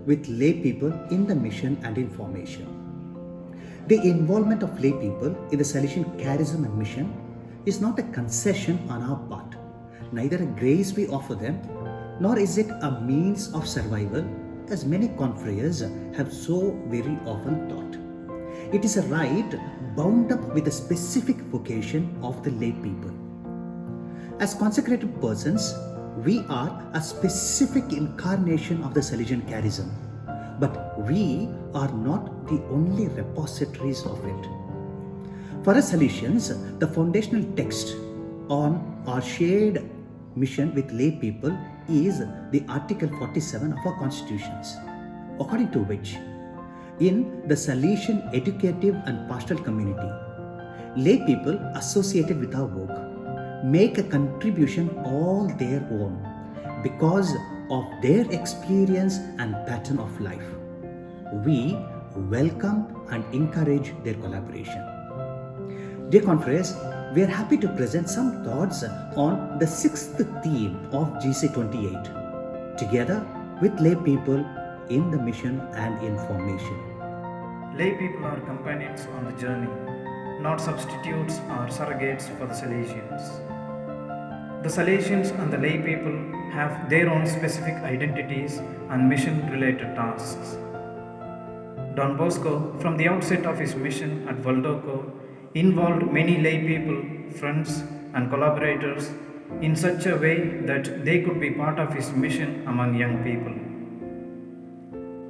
with lay people in the mission and in formation. The involvement of lay people in the Salesian charism and mission is not a concession on our part, neither a grace we offer them, nor is it a means of survival, as many confreres have so very often thought. It is a right bound up with the specific vocation of the lay people. As consecrated persons, we are a specific incarnation of the Salesian charism, but we are not the only repositories of it. For us Salesians, the foundational text on our shared mission with lay people is the Article 47 of our constitutions, according to which, in the Salesian educative and pastoral community, lay people associated with our work make a contribution all their own because of their experience and pattern of life. We welcome and encourage their collaboration. Dear confreres, we are happy to present some thoughts on the sixth theme of GC 28, together with lay people in the mission and in formation. Lay people are companions on the journey, not substitutes or surrogates for the Salesians. The Salesians and the lay people have their own specific identities and mission-related tasks. Don Bosco, from the outset of his mission at Valdoco, involved many lay people, friends, and collaborators in such a way that they could be part of his mission among young people.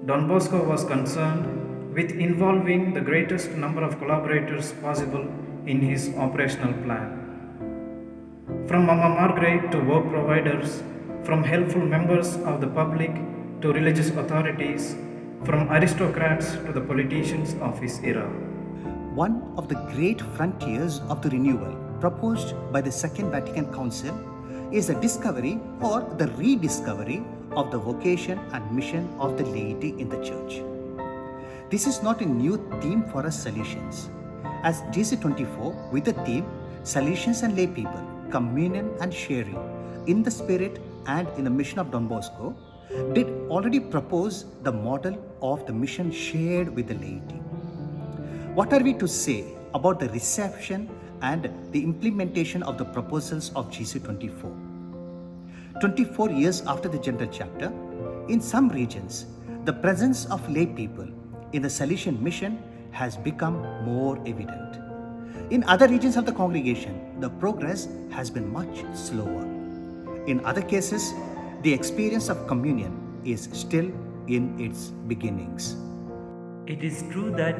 Don Bosco was concerned with involving the greatest number of collaborators possible in his operational plan. From Mama Margaret to work providers, from helpful members of the public to religious authorities, from aristocrats to the politicians of his era. One of the great frontiers of the renewal proposed by the Second Vatican Council is the discovery or the rediscovery of the vocation and mission of the laity in the Church. This is not a new theme for us Salesians, as GC 24 with the theme Salesians and Lay People, Communion and Sharing in the Spirit and in the mission of Don Bosco did already propose the model of the mission shared with the laity. What are we to say about the reception and the implementation of the proposals of GC 24? 24 years after the general chapter, in some regions, the presence of lay people in the Salesian mission has become more evident. In other regions of the congregation, the progress has been much slower. In other cases, the experience of communion is still in its beginnings. It is true that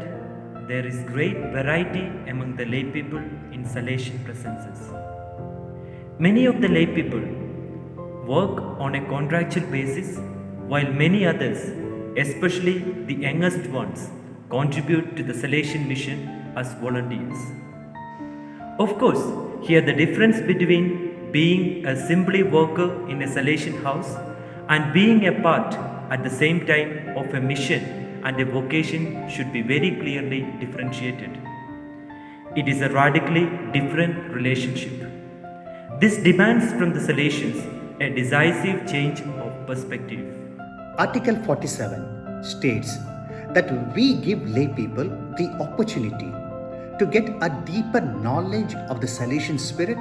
there is great variety among the lay people in Salesian presences. Many of the lay people work on a contractual basis, while many others, especially the youngest ones, contribute to the Salesian mission as volunteers. Of course, here the difference between being a simply worker in a Salesian house and being a part at the same time of a mission and a vocation should be very clearly differentiated. It is a radically different relationship. This demands from the Salesians a decisive change of perspective. Article 47 states that we give lay people the opportunity to get a deeper knowledge of the Salesian spirit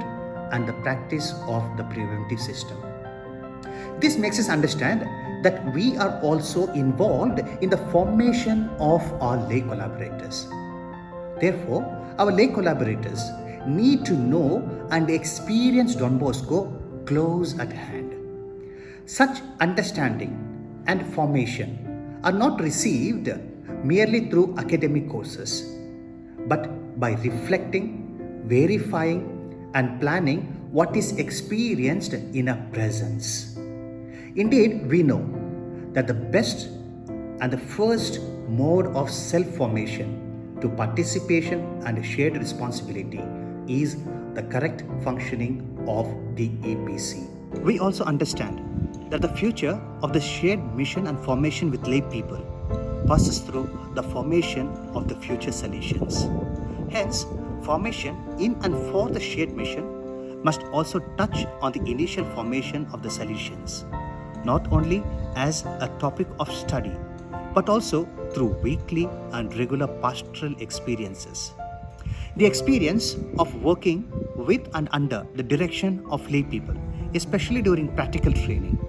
and the practice of the preventive system. This makes us understand that we are also involved in the formation of our lay collaborators. Therefore, our lay collaborators need to know and experience Don Bosco close at hand. Such understanding and formation are not received merely through academic courses, but by reflecting, verifying, and planning what is experienced in a presence. Indeed, we know that the best and the first mode of self-formation to participation and shared responsibility is the correct functioning of the APC. We also understand that the future of the shared mission and formation with lay people passes through the formation of the future Salesians. Hence, formation in and for the shared mission must also touch on the initial formation of the Salesians, not only as a topic of study, but also through weekly and regular pastoral experiences. The experience of working with and under the direction of lay people, especially during practical training,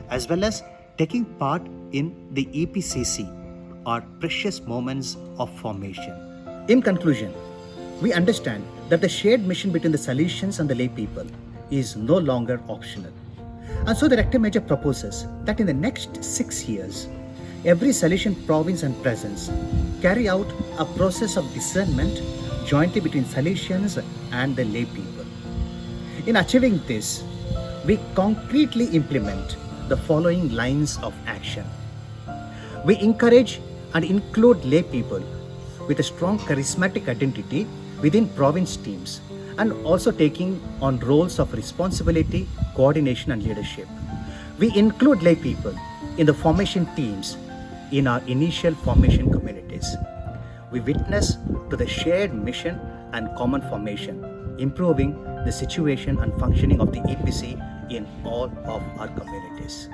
as well as taking part in the EPCC, are precious moments of formation. In conclusion, we understand that the shared mission between the Salesians and the lay people is no longer optional. And so the Rector Major proposes that in the next 6 years, every Salesian province and presence carry out a process of discernment jointly between Salesians and the lay people. In achieving this, we concretely implement the following lines of action. We encourage and include lay people with a strong charismatic identity within province teams and also taking on roles of responsibility, coordination and leadership. We include lay people in the formation teams in our initial formation communities. We witness to the shared mission and common formation, improving the situation and functioning of the EPC in all of our communities.